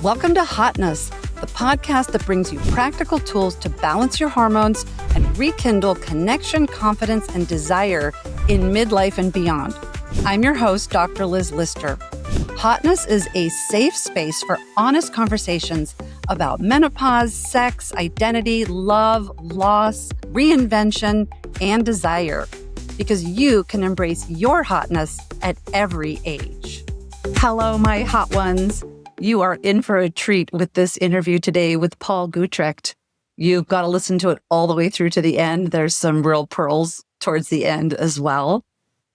Welcome to Hotness, the podcast that brings you practical tools to balance your hormones and rekindle connection, confidence, and desire in midlife and beyond. I'm your host, Dr. Liz Lyster. Hotness is a safe space for honest conversations about menopause, sex, identity, love, loss, reinvention, and desire, because you can embrace your hotness at every age. Hello, my hot ones. You are in for a treat with this interview today with Paul Gutrecht. You've got to listen to it all the way through to the end. There's some real pearls towards the end as well.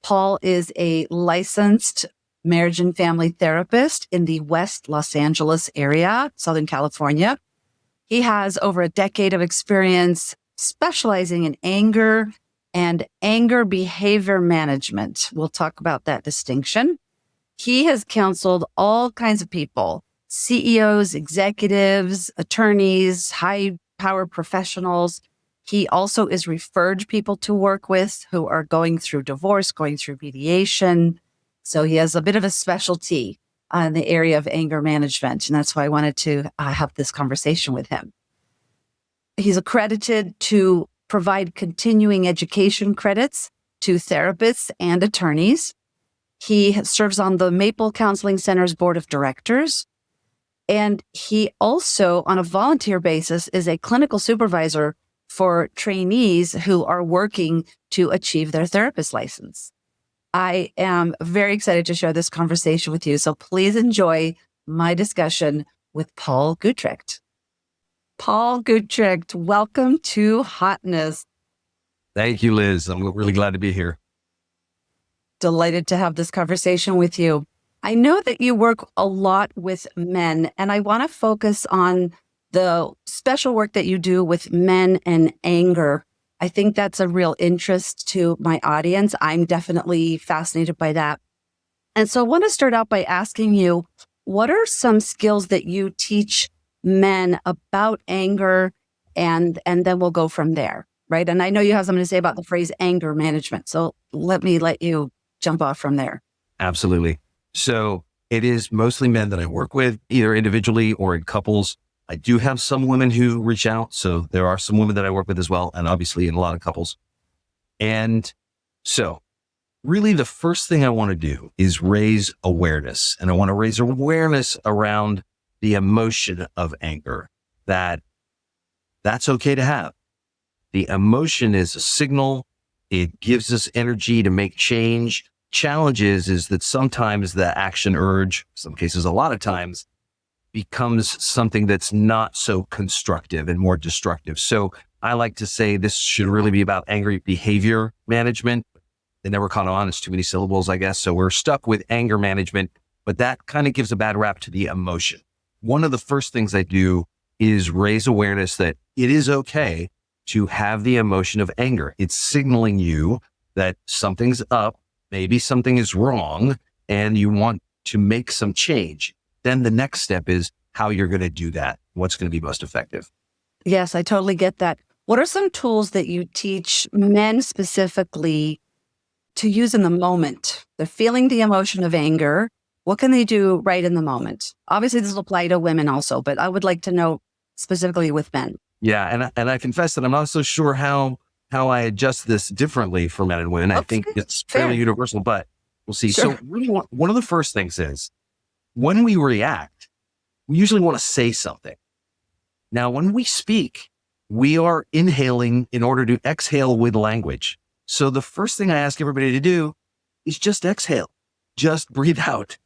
Paul is a licensed marriage and family therapist in the West Los Angeles area, Southern California. He has over a decade of experience specializing in anger and anger behavior management. We'll talk about that distinction. He has counseled all kinds of people, CEOs, executives, attorneys, high-power professionals. He also is referred people to work with who are going through divorce, going through mediation. So he has a bit of a specialty in the area of anger management, and that's why I wanted to have this conversation with him. He's accredited to provide continuing education credits to therapists and attorneys. He serves on the Maple Counseling Center's board of directors, and he also, on a volunteer basis, is a clinical supervisor for trainees who are working to achieve their therapist license. I am very excited to share this conversation with you, so please enjoy my discussion with Paul Gutrecht. Paul Gutrecht, welcome to Hotness. Thank you, Liz. I'm really glad to be here. Delighted to have this conversation with you. I know that you work a lot with men, and I want to focus on the special work that you do with men and anger. I think that's a real interest to my audience. I'm definitely fascinated by that. And so I want to start out by asking you, what are some skills that you teach men about anger? And then we'll go from there, right? And I know you have something to say about the phrase anger management. So let you jump off from there. Absolutely. So it is mostly men that I work with, either individually or in couples. I do have some women who reach out. So there are some women that I work with as well, and obviously in a lot of couples. And so really the first thing I want to do is raise awareness. And I want to raise awareness around the emotion of anger, that's okay to have. The emotion is a signal. It gives us energy to make change. Challenge is that sometimes the action urge, some cases, a lot of times, becomes something that's not so constructive and more destructive. So I like to say this should really be about anger behavior management. They never caught on. It's too many syllables, I guess. So we're stuck with anger management, but that kind of gives a bad rap to the emotion. One of the first things I do is raise awareness that it is okay to have the emotion of anger. It's signaling you that something's up, maybe something is wrong, and you want to make some change. Then the next step is how you're going to do that. What's going to be most effective? Yes, I totally get that. What are some tools that you teach men specifically to use in the moment? They're feeling the emotion of anger. What can they do right in the moment? Obviously, this will apply to women also, but I would like to know specifically with men. Yeah, and I confess that I'm not so sure how I adjust this differently for men and women. I think it's fairly universal, but we'll see. Sure. So really one of the first things is when we react, we usually want to say something. Now, when we speak, we are inhaling in order to exhale with language. So the first thing I ask everybody to do is just exhale, just breathe out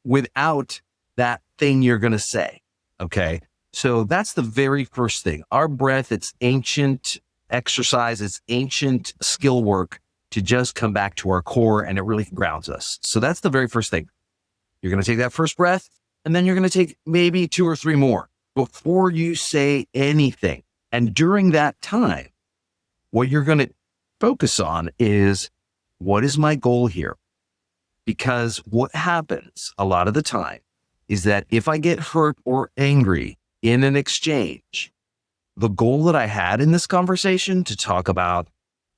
without that thing you're going to say. Okay. So that's the very first thing. Our breath, it's ancient exercise, it's ancient skill work to just come back to our core, and it really grounds us. So that's the very first thing. You're going to take that first breath, and then you're going to take maybe 2 or 3 more before you say anything. And during that time, what you're going to focus on is, what is my goal here? Because what happens a lot of the time is that if I get hurt or angry in an exchange, the goal that I had in this conversation to talk about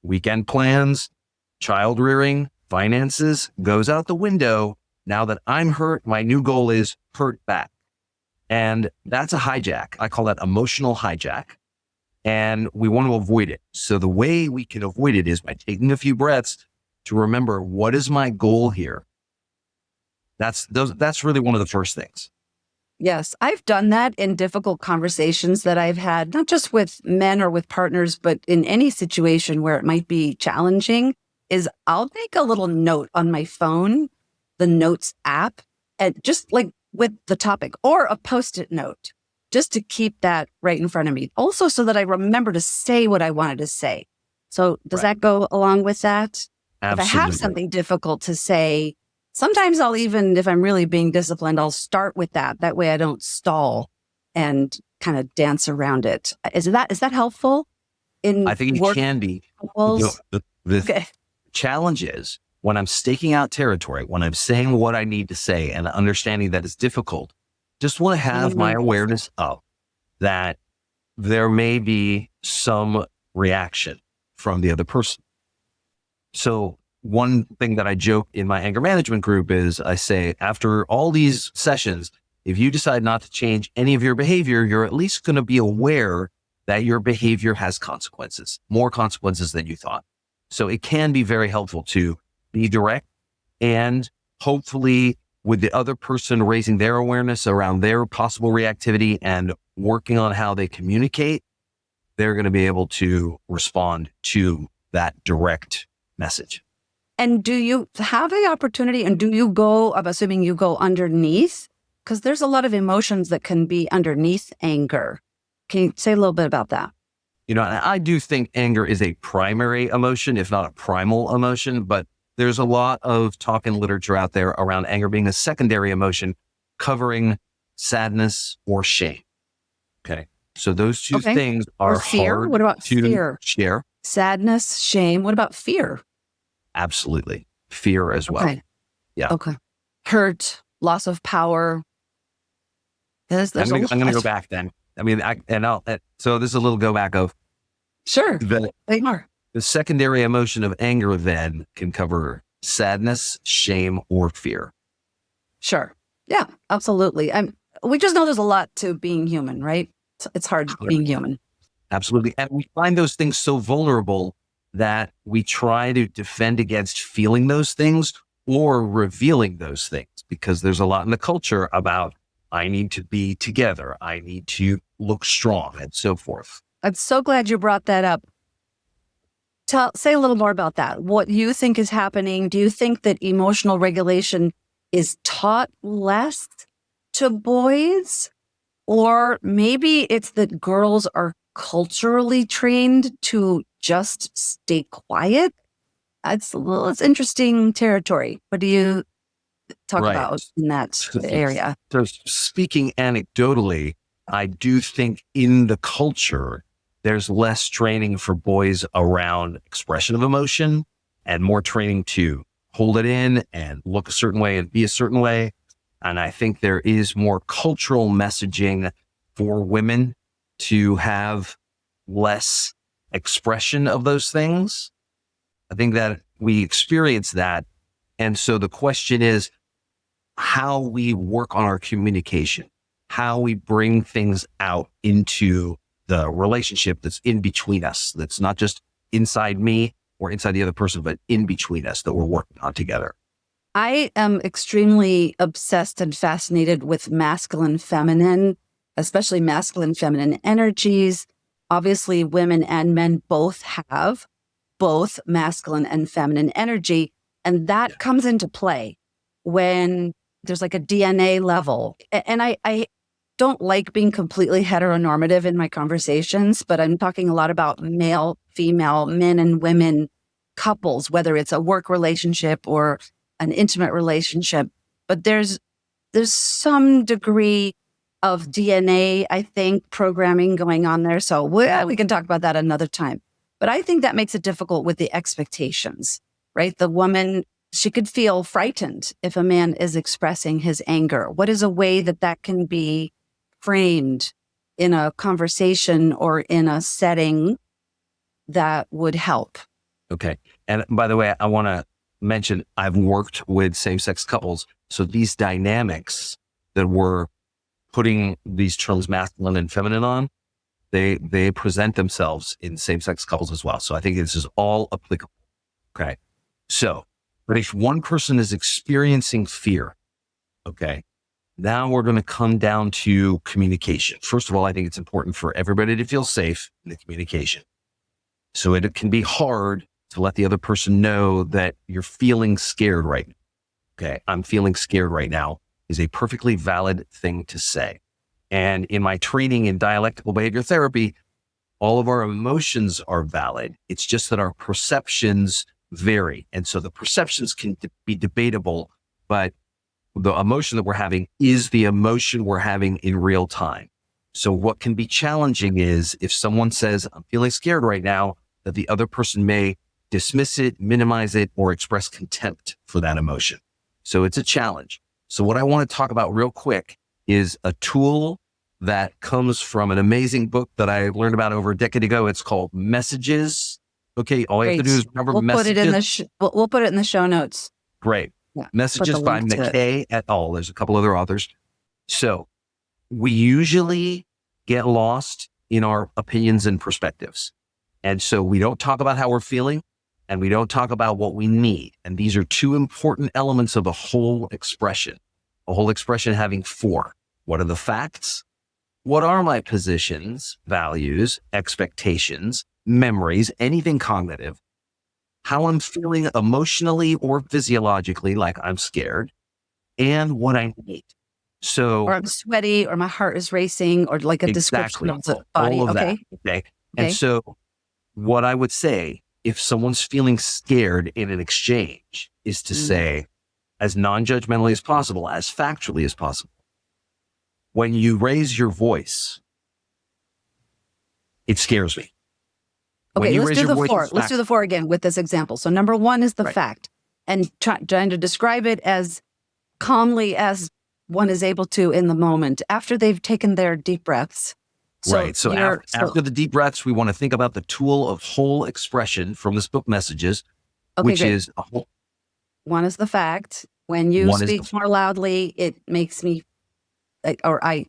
weekend plans, child rearing, finances goes out the window. Now that I'm hurt, my new goal is hurt back. And that's a hijack. I call that emotional hijack. And we want to avoid it. So the way we can avoid it is by taking a few breaths to remember, what is my goal here? That's really one of the first things. Yes, I've done that in difficult conversations that I've had, not just with men or with partners, but in any situation where it might be challenging, is I'll make a little note on my phone, the Notes app, and just like with the topic, or a Post-it note, just to keep that right in front of me. Also, so that I remember to say what I wanted to say. So does that go along with that? Absolutely. If I have something difficult to say, sometimes I'll even, if I'm really being disciplined, I'll start with that. That way I don't stall and kind of dance around it. Is that helpful? I think it can be. The challenge is when I'm staking out territory, when I'm saying what I need to say and understanding that it's difficult, just want to have my awareness of that there may be some reaction from the other person. So one thing that I joke in my anger management group is I say, after all these sessions, if you decide not to change any of your behavior, you're at least going to be aware that your behavior has consequences, more consequences than you thought. So it can be very helpful to be direct, and hopefully with the other person raising their awareness around their possible reactivity and working on how they communicate, they're going to be able to respond to that direct message. And do you have the opportunity, and do you go, I'm assuming you go underneath? Because there's a lot of emotions that can be underneath anger. Can you say a little bit about that? I do think anger is a primary emotion, if not a primal emotion, but there's a lot of talk and literature out there around anger being a secondary emotion, covering sadness or shame. Okay. So those two things are or fear. hard What about to fear? share. Sadness, shame. What about fear? Absolutely. Fear as well. Okay. Yeah. Okay. Hurt, loss of power. I'm going to go back then. So this is a little go back of. Sure. They are. The secondary emotion of anger then can cover sadness, shame, or fear. Sure. Yeah, absolutely. We just know there's a lot to being human, right? It's hard being human. Absolutely. And we find those things so vulnerable that we try to defend against feeling those things or revealing those things, because there's a lot in the culture about, I need to be together, I need to look strong, and so forth. I'm so glad you brought that up. Say a little more about that. What you think is happening? Do you think that emotional regulation is taught less to boys? Or maybe it's that girls are culturally trained to just stay quiet? It's interesting territory. What do you talk about in that area? So speaking anecdotally, I do think in the culture, there's less training for boys around expression of emotion and more training to hold it in and look a certain way and be a certain way. And I think there is more cultural messaging for women to have less expression of those things. I think that we experience that. And so the question is how we work on our communication, how we bring things out into the relationship that's in between us, that's not just inside me or inside the other person, but in between us that we're working on together. I am extremely obsessed and fascinated with masculine, feminine, especially masculine, feminine energies. Obviously, women and men both have both masculine and feminine energy. And that comes into play when there's like a DNA level. And I don't like being completely heteronormative in my conversations, but I'm talking a lot about male, female, men and women couples, whether it's a work relationship or an intimate relationship. But there's some degree of DNA, I think, programming going on there. So we can talk about that another time. But I think that makes it difficult with the expectations, right? The woman, she could feel frightened if a man is expressing his anger. What is a way that can be framed in a conversation or in a setting that would help? Okay. And by the way, I want to mention, I've worked with same-sex couples. So these dynamics that we're putting these terms masculine and feminine on, they present themselves in same-sex couples as well. So I think this is all applicable. Okay. So, but if one person is experiencing fear, okay, now we're going to come down to communication. First of all, I think it's important for everybody to feel safe in the communication. So it can be hard to let the other person know that you're feeling scared right now. Okay, I'm feeling scared right now is a perfectly valid thing to say. And in my training in dialectical behavior therapy, all of our emotions are valid. It's just that our perceptions vary. And so the perceptions can be debatable, but the emotion that we're having is the emotion we're having in real time. So what can be challenging is if someone says, I'm feeling scared right now, that the other person may dismiss it, minimize it, or express contempt for that emotion. So it's a challenge. So what I want to talk about real quick is a tool that comes from an amazing book that I learned about over a decade ago. It's called Messages. Okay, all you have to do is remember Messages. We'll put it in the show notes. Great. Yeah, Messages by McKay et al. There's a couple other authors. So we usually get lost in our opinions and perspectives. And so we don't talk about how we're feeling and we don't talk about what we need. And these are two important elements of a whole expression. A whole expression having four. What are the facts? What are my positions, values, expectations, memories, anything cognitive? How I'm feeling emotionally or physiologically, like I'm scared, and what I need. So, or I'm sweaty, or my heart is racing, or like a description of the body. All of that. Okay. And so what I would say, if someone's feeling scared in an exchange, is to say, as non-judgmentally as possible, as factually as possible, when you raise your voice, it scares me. Okay, let's do the four. Let's do the four again with this example. So number one is the fact, and trying to describe it as calmly as one is able to in the moment after they've taken their deep breaths. So after the deep breaths, we want to think about the tool of whole expression from this book, Messages, which is a whole. One is the fact. When you speak more loudly, it makes me, or I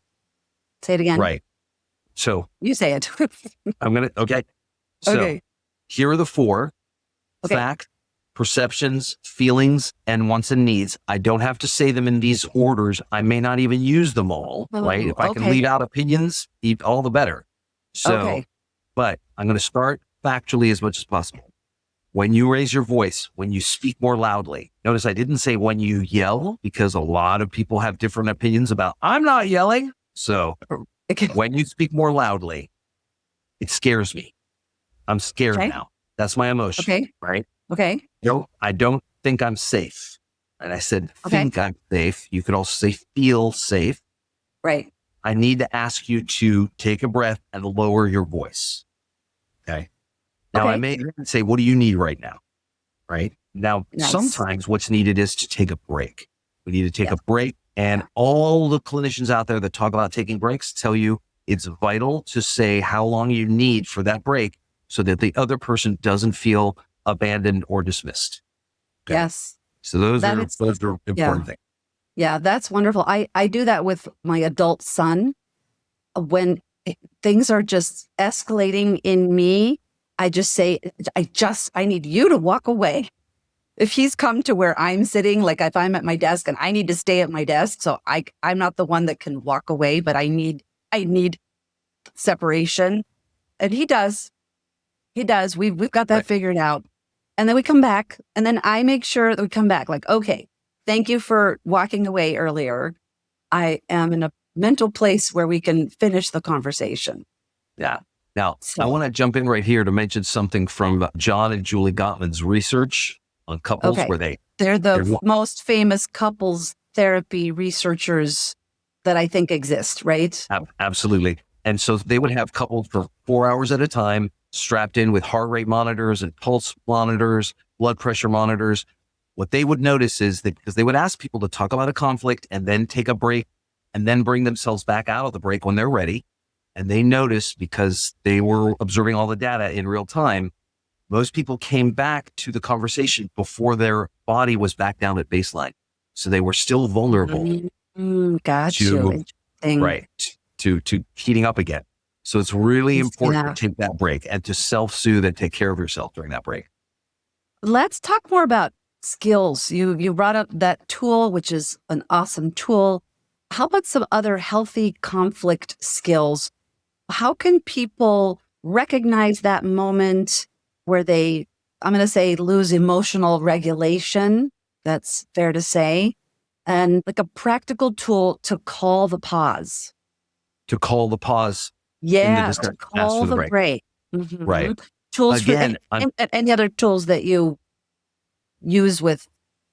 say it again. Right. So you say it. Okay. So here are the four: fact, perceptions, feelings, and wants and needs. I don't have to say them in these orders. I may not even use them all, right? If I can leave out opinions, all the better. So, but I'm going to start factually as much as possible. When you raise your voice, when you speak more loudly, notice I didn't say when you yell, because a lot of people have different opinions about, I'm not yelling. So when you speak more loudly, it scares me. I'm scared now. That's my emotion. Right? Okay. No, I don't think I'm safe. And I said, think I'm safe. You could also say, feel safe. Right. I need to ask you to take a breath and lower your voice. Okay. Now I may say, what do you need right now? Right. Now, sometimes what's needed is to take a break. We need to take a break. And all the clinicians out there that talk about taking breaks tell you it's vital to say how long you need for that break so that the other person doesn't feel abandoned or dismissed. Okay? Yes. So those are important things. Yeah, that's wonderful. I do that with my adult son. When things are just escalating in me, I just say, I need you to walk away. If he's come to where I'm sitting, like if I'm at my desk and I need to stay at my desk, so I'm not the one that can walk away, but I need separation. And he does. We've got that figured out. And then we come back, and then I make sure that we come back like, okay, thank you for walking away earlier. I am in a mental place where we can finish the conversation. Yeah. Now, I want to jump in right here to mention something from John and Julie Gottman's research on couples where they're the most famous couples therapy researchers that I think exist, right? Absolutely. And so they would have couples for 4 hours at a time, strapped in with heart rate monitors and pulse monitors, blood pressure monitors. What they would notice is that because they would ask people to talk about a conflict and then take a break and then bring themselves back out of the break when they're ready. And they noticed, because they were observing all the data in real time, most people came back to the conversation before their body was back down at baseline. So they were still vulnerable thing. right, to heating up again. So it's really important Yeah. to take that break and to self-soothe and take care of yourself during that break. Let's talk more about skills. You brought up that tool, which is an awesome tool. How about some other healthy conflict skills? How can people recognize that moment where they, I'm going to say, lose emotional regulation? That's fair to say. And like a practical tool to call the pause. To call the pause in the Yeah, to discussion, ask call for the the break. break. Right. Tools Again, for any other tools that you use with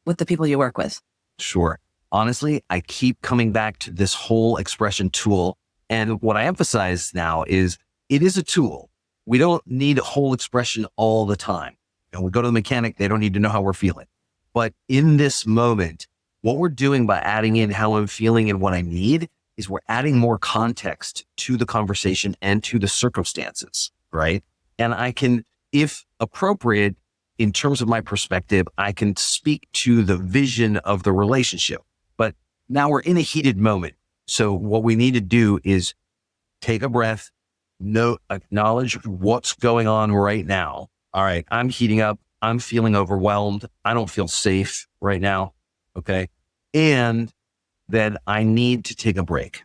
the people you work with. Sure. Honestly, I keep coming back to this whole expression tool. And what I emphasize now is it is a tool. We don't need a whole expression all the time. And we go to the mechanic, they don't need to know how we're feeling. But in this moment, what we're doing by adding in how I'm feeling and what I need is we're adding more context to the conversation and to the circumstances, right? And I can, if appropriate, in terms of my perspective, I can speak to the vision of the relationship. But now we're in a heated moment. So what we need to do is take a breath, acknowledge what's going on right now. All right, I'm heating up. I'm feeling overwhelmed. I don't feel safe right now. Okay. And then I need to take a break.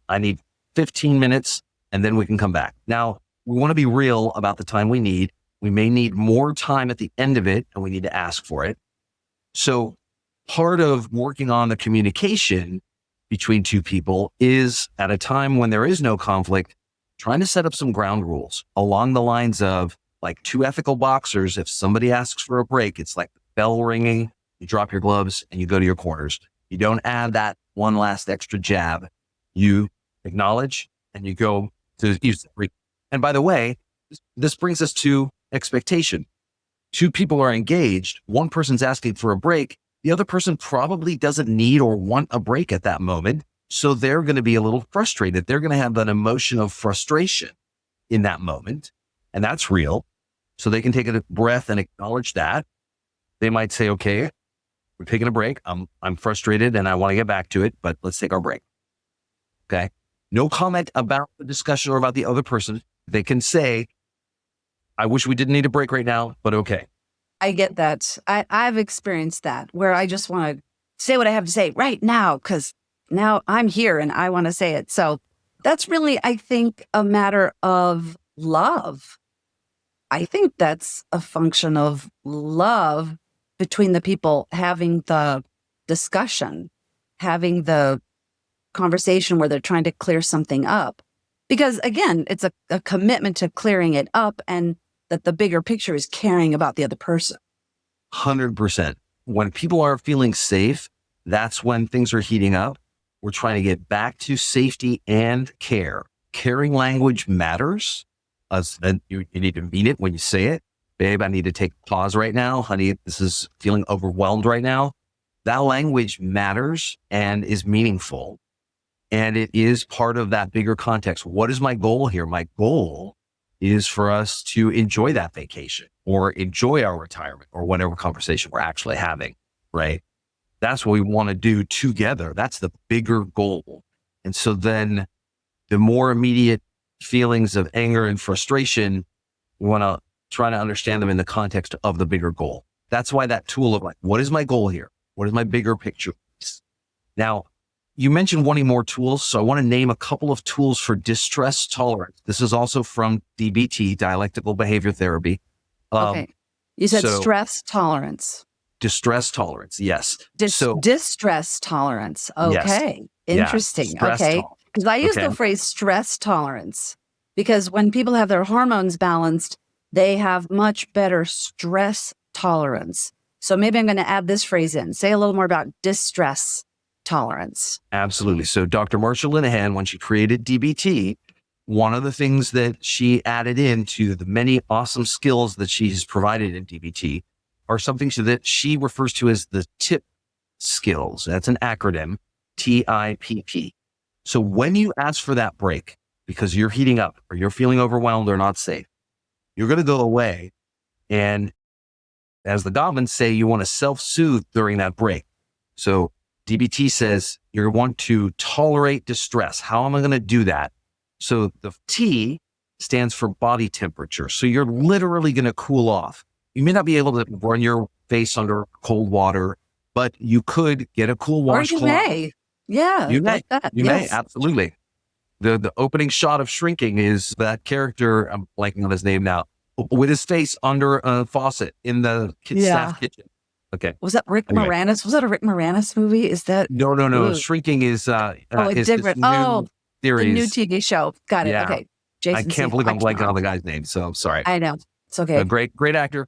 I need 15 minutes and then we can come back. Now, we want to be real about the time we need. We may need more time at the end of it and we need to ask for it. So part of working on the communication between two people is at a time when there is no conflict, trying to set up some ground rules along the lines of like two ethical boxers. If somebody asks for a break, it's like the bell ringing, you drop your gloves and you go to your corners. You don't add that one last extra jab. You acknowledge and you go to use the break. And by the way, this brings us to expectation. Two people are engaged. One person's asking for a break. The other person probably doesn't need or want a break at that moment. So they're going to be a little frustrated. They're going to have an emotion of frustration in that moment. And that's real. So they can take a breath and acknowledge that. They might say, okay, we're taking a break. I'm frustrated and I want to get back to it, but let's take our break. Okay. No comment about the discussion or about the other person. They can say, I wish we didn't need a break right now, but okay. I get that. I've experienced that where I just want to say what I have to say right now because now I'm here and I want to say it. So that's really, I think, a matter of love. I think that's a function of love between the people having the discussion, having the conversation where they're trying to clear something up. Because again, it's a commitment to clearing it up and that the bigger picture is caring about the other person. 100%. When people are feeling safe, that's when things are heating up. We're trying to get back to safety and care. Caring language matters. You need to mean it when you say it. Babe, I need to take a pause right now. Honey, this is feeling overwhelmed right now. That language matters and is meaningful. And it is part of that bigger context. What is my goal here? My goal is for us to enjoy that vacation or enjoy our retirement or whatever conversation we're actually having, right? That's what we want to do together. That's the bigger goal. And so then the more immediate feelings of anger and frustration, we want to try to understand them in the context of the bigger goal. That's why that tool of like, what is my goal here? What is my bigger picture? Now, you mentioned wanting more tools, so I want to name a couple of tools for distress tolerance. This is also from DBT, dialectical behavior therapy. Okay. You said stress tolerance. Distress tolerance, yes. Distress tolerance. Okay. Yes. Interesting. Yeah. Okay. Because I use the phrase stress tolerance because when people have their hormones balanced, they have much better stress tolerance. So maybe I'm going to add this phrase in. Say a little more about distress tolerance. Absolutely. So Dr. Marsha Linehan, when she created DBT, one of the things that she added into the many awesome skills that she has provided in DBT are something that she refers to as the TIP skills. That's an acronym, TIPP. So when you ask for that break because you're heating up or you're feeling overwhelmed or not safe, you're going to go away. And as the goblins say, you want to self-soothe during that break. So DBT says you want to tolerate distress. How am I going to do that? So the T stands for body temperature. So you're literally going to cool off. You may not be able to run your face under cold water, but you could get a cool washcloth. Or you may. Yeah. You may. Like that. You may. Absolutely. The opening shot of Shrinking is that character, I'm blanking on his name now, with his face under a faucet in the staff kitchen. Okay. Was that Rick Moranis? Was that a Rick Moranis movie? Is that? No. Ooh. Shrinking is It's different. New series. The new TV show. Got it. Yeah. Okay. I can't believe I'm blanking on the guy's name, so I'm sorry. I know. It's okay. A great actor.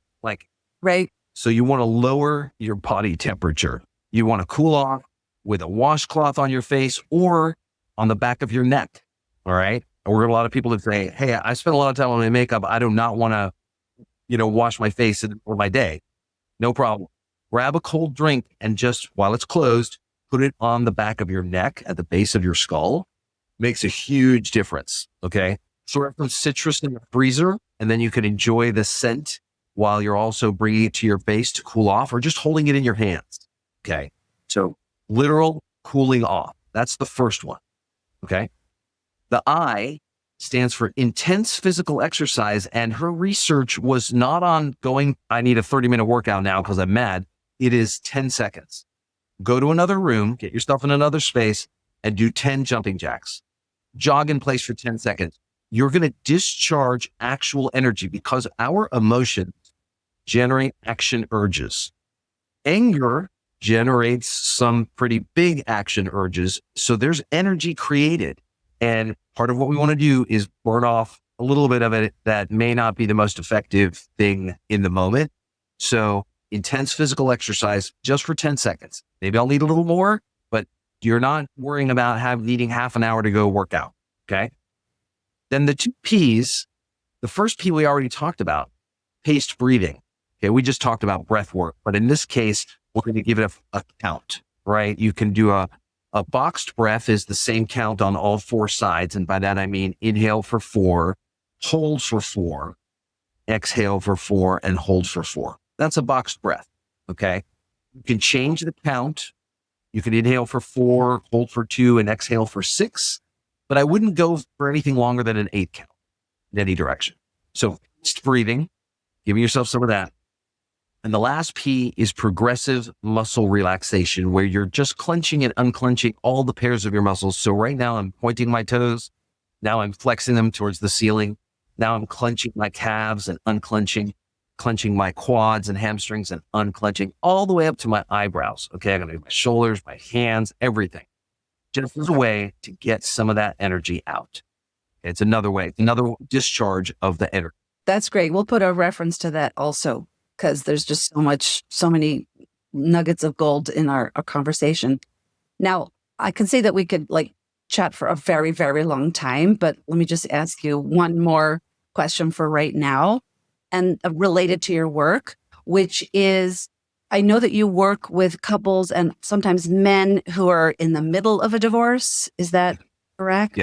Right. So you want to lower your body temperature. You want to cool off with a washcloth on your face or on the back of your neck. All right. Or a lot of people that say, hey, I spend a lot of time on my makeup. I do not want to, wash my face for my day. No problem. Grab a cold drink and just while it's closed, put it on the back of your neck at the base of your skull. Makes a huge difference. Okay. Throw some citrus in the freezer and then you can enjoy the scent while you're also bringing it to your face to cool off or just holding it in your hands. Okay. So literal cooling off. That's the first one. Okay. The I stands for intense physical exercise. And her research was not on going, I need a 30-minute workout now because I'm mad. It is 10 seconds. Go to another room, get yourself in another space and do 10 jumping jacks. Jog in place for 10 seconds. You're going to discharge actual energy because our emotions generate action urges. Anger generates some pretty big action urges. So there's energy created. And part of what we want to do is burn off a little bit of it that may not be the most effective thing in the moment. So intense physical exercise just for 10 seconds. Maybe I'll need a little more, but you're not worrying about needing half an hour to go work out. Okay. Then the 2 P's, the first P we already talked about, paced breathing. Okay. We just talked about breath work, but in this case, we're going to give it a count, right? You can do a boxed breath is the same count on all 4 sides. And by that, I mean, inhale for 4, hold for 4, exhale for 4, and hold for 4. That's a boxed breath. Okay. You can change the count. You can inhale for 4, hold for 2, and exhale for 6. But I wouldn't go for anything longer than an 8 count in any direction. So just breathing, giving yourself some of that. And the last P is progressive muscle relaxation, where you're just clenching and unclenching all the pairs of your muscles. So right now I'm pointing my toes. Now I'm flexing them towards the ceiling. Now I'm clenching my calves and unclenching, clenching my quads and hamstrings and unclenching all the way up to my eyebrows. Okay. I'm going to do my shoulders, my hands, everything. Just as a way to get some of that energy out. It's another way, another discharge of the energy. That's great. We'll put a reference to that also, because there's just so many nuggets of gold in our conversation. Now, I can say that we could chat for a very, very long time, but let me just ask you one more question for right now and related to your work, which is, I know that you work with couples and sometimes men who are in the middle of a divorce. Is that correct?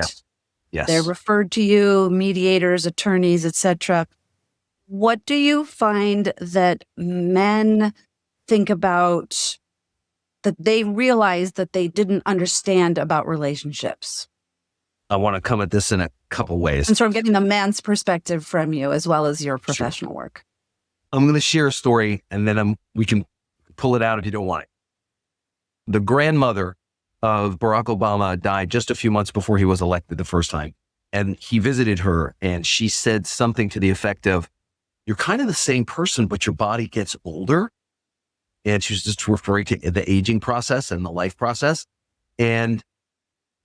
Yes. They're referred to you, mediators, attorneys, etc. What do you find that men think about that they realize that they didn't understand about relationships? I want to come at this in a couple ways. And so I'm getting the man's perspective from you as well as your professional work. I'm going to share a story and then we can pull it out if you don't want it. The grandmother of Barack Obama died just a few months before he was elected the first time. And he visited her and she said something to the effect of, you're kind of the same person, but your body gets older. And she was just referring to the aging process and the life process. And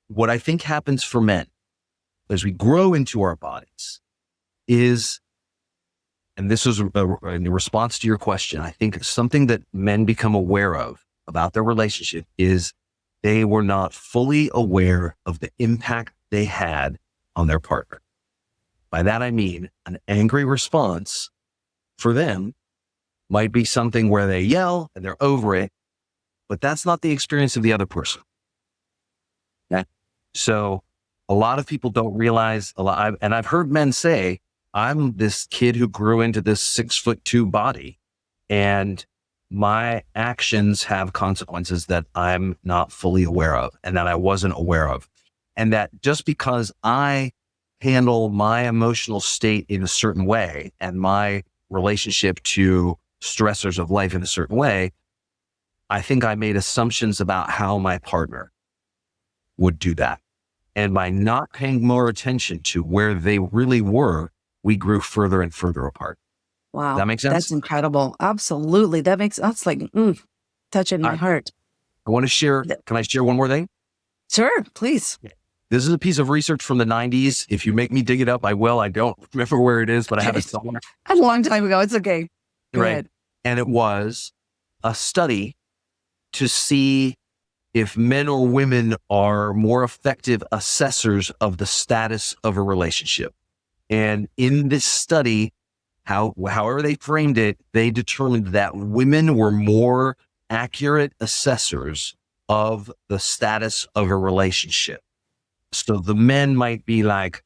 what I think happens for men as we grow into our bodies is, and this is in response to your question, I think something that men become aware of about their relationship is they were not fully aware of the impact they had on their partner. By that, I mean an angry response for them might be something where they yell and they're over it, but that's not the experience of the other person. Okay? So a lot of people don't realize and I've heard men say, I'm this kid who grew into this 6'2" body and my actions have consequences that I'm not fully aware of and that I wasn't aware of. And that just because I handle my emotional state in a certain way and my relationship to stressors of life in a certain way, I think I made assumptions about how my partner would do that. And by not paying more attention to where they really were, we grew further and further apart. Wow. That makes sense? That's incredible. Absolutely. That's like touching my heart. I want to share. Can I share one more thing? Sure, please. This is a piece of research from the 90s. If you make me dig it up, I will. I don't remember where it is, but I have it somewhere. A long time ago. It's okay. Go ahead. And it was a study to see if men or women are more effective assessors of the status of a relationship. And in this study, however they framed it, they determined that women were more accurate assessors of the status of a relationship. So the men might be like,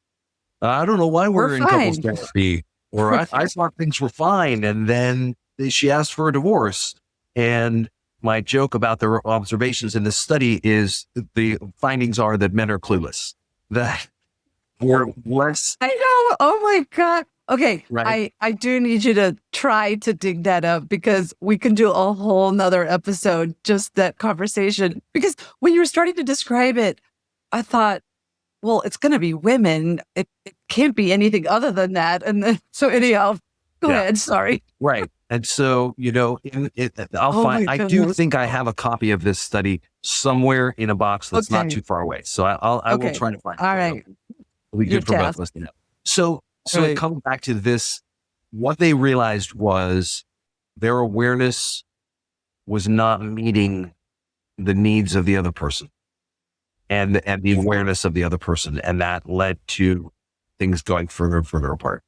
I don't know why we're in couples therapy, or I thought things were fine. And then she asked for a divorce. And my joke about the observations in this study is the findings are that men are clueless, that we're less. I know. Oh my God. Okay. Right. I do need you to try to dig that up, because we can do a whole nother episode, just that conversation. Because when you were starting to describe it, I thought, well, it's going to be women. It can't be anything other than that. And then, so anyhow, go ahead. Sorry. Right. And so, I do think I have a copy of this study somewhere in a box that's not too far away. So I will try to find it. All right. We good for both of us to know. So it comes back to this. What they realized was their awareness was not meeting the needs of the other person and the awareness of the other person. And that led to things going further and further apart.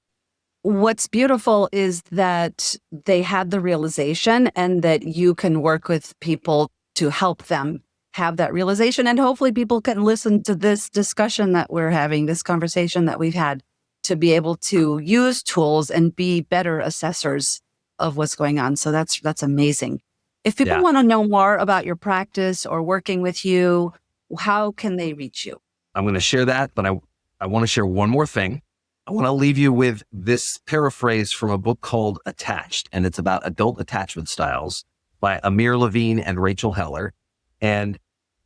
What's beautiful is that they had the realization, and that you can work with people to help them have that realization. And hopefully people can listen to this discussion that we're having, this conversation that we've had, to be able to use tools and be better assessors of what's going on. So that's amazing. If people want to know more about your practice or working with you, how can they reach you? I'm going to share that, but I want to share one more thing. I want to leave you with this paraphrase from a book called Attached, and it's about adult attachment styles by Amir Levine and Rachel Heller. And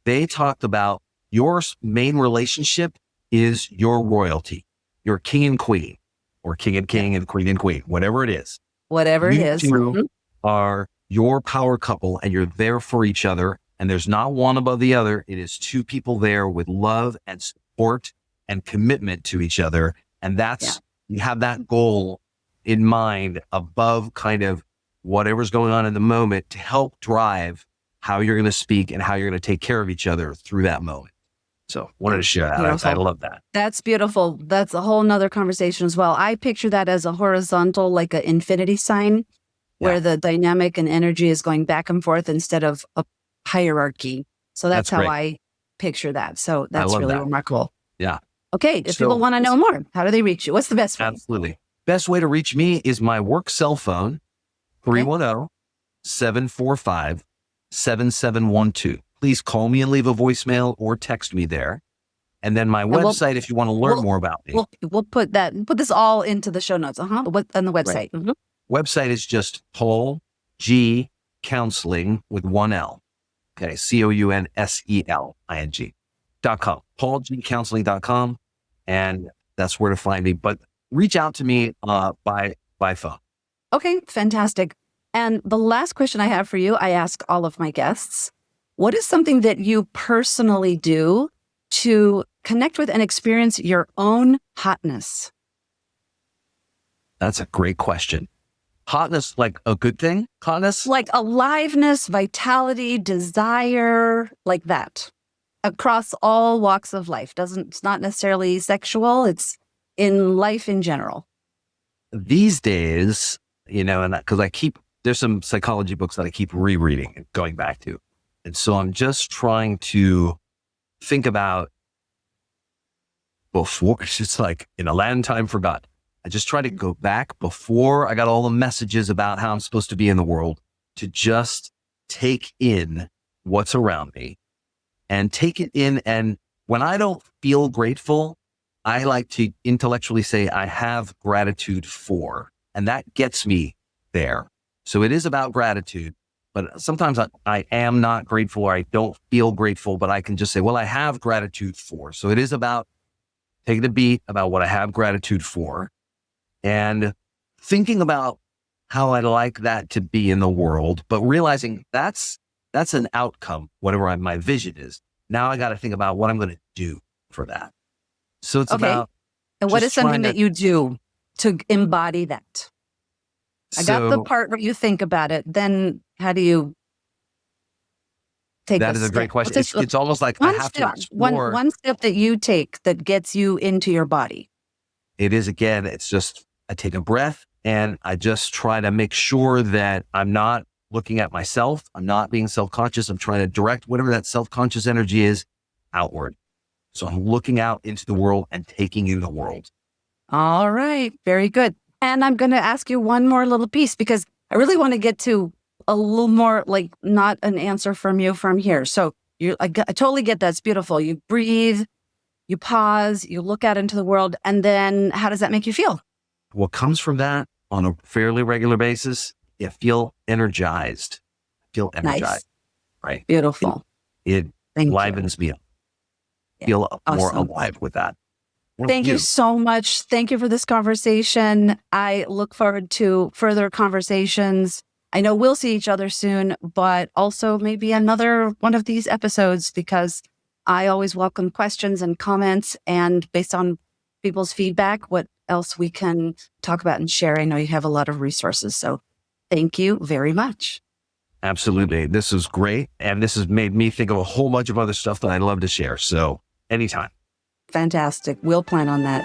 they talked about your main relationship is your royalty, your king and queen, or king and king and queen, whatever it is. Whatever it is. You are your power couple, and you're there for each other. And there's not one above the other. It is two people there with love and support and commitment to each other. And you have that goal in mind above kind of whatever's going on in the moment to help drive how you're going to speak and how you're going to take care of each other through that moment. So wanted to share that. I love that. That's beautiful. That's a whole nother conversation as well. I picture that as a horizontal, like an infinity sign, where the dynamic and energy is going back and forth instead of a hierarchy. So that's how I picture that. So that's really remarkable. Yeah. Okay. If people want to know more, how do they reach you? What's the best way? Absolutely. Best way to reach me is my work cell phone, 310-745-7712. Please call me and leave a voicemail or text me there. And then my website, if you want to learn more about me. We'll put this all into the show notes. On the website. Right. Mm-hmm. Website is just Paul G Counseling with one L. Okay. COUNSELING.com. PaulGCounseling.com. And that's where to find me. But reach out to me by phone. Okay, fantastic. And the last question I have for you, I ask all of my guests, what is something that you personally do to connect with and experience your own hotness? That's a great question. Hotness, like a good thing? Hotness? Like aliveness, vitality, desire, like that. Across all walks of life. It's not necessarily sexual, it's in life in general. These days, and because there's some psychology books that I keep rereading and going back to. And so I'm just trying to think about before, it's just like in a land time forgot. I just try to go back before I got all the messages about how I'm supposed to be in the world. to just take in what's around me and take it in. And when I don't feel grateful, I like to intellectually say, I have gratitude for, and that gets me there. So it is about gratitude, but sometimes I am not grateful or I don't feel grateful, but I can just say, well, I have gratitude for. So it is about taking the beat about what I have gratitude for and thinking about how I'd like that to be in the world, but realizing that's an outcome, whatever my vision is. Now I got to think about what I'm going to do for that. So it's about. And what is something that you do to embody that? I got the part where you think about it. Then how do you take that? Is a great question. It's almost like I have to explore. One step that you take that gets you into your body. It is, again, it's just I take a breath and I just try to make sure that I'm not looking at myself. I'm not being self-conscious. I'm trying to direct whatever that self-conscious energy is outward. So I'm looking out into the world and taking in the world. All right. Very good. And I'm going to ask you one more little piece because I really want to get to a little more, like, not an answer from you from here. So I totally get that. It's beautiful. You breathe, you pause, you look out into the world. And then how does that make you feel? What comes from that on a fairly regular basis, you feel energized. Nice. Right? Beautiful. It livens me up. Feel more alive with that. Thank you so much. Thank you for this conversation. I look forward to further conversations. I know we'll see each other soon, but also maybe another one of these episodes because I always welcome questions and comments, and based on people's feedback, what else we can talk about and share. I know you have a lot of resources, so thank you very much. Absolutely. This is great. And this has made me think of a whole bunch of other stuff that I'd love to share. So anytime. Fantastic. We'll plan on that.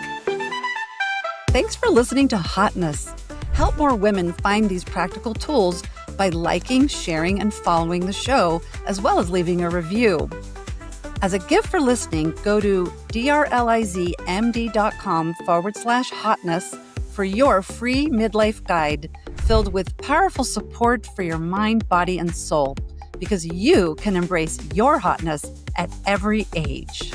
Thanks for listening to Hotness. Help more women find these practical tools by liking, sharing, and following the show, as well as leaving a review. As a gift for listening, go to drlizmd.com/hotness for your free midlife guide filled with powerful support for your mind, body, and soul, because you can embrace your hotness at every age.